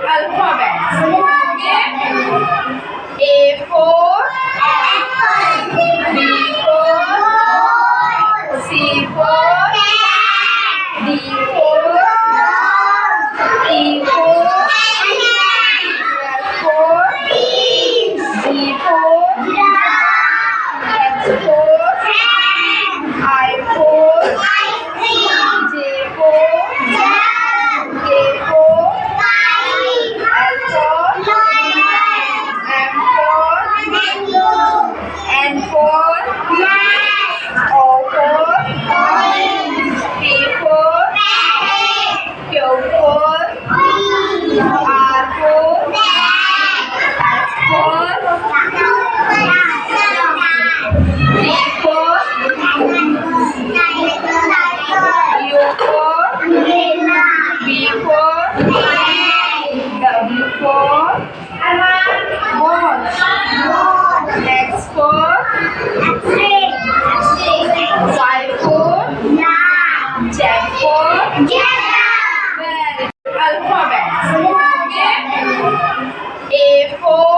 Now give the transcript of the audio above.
alphabets. Okay? A for B for C for D for E for F for G for H for I for J for K for L for M for N for O for P for Q for R for S for T for U for V for W for watch. X for Y for Z for very. Alphabets. Okay? A for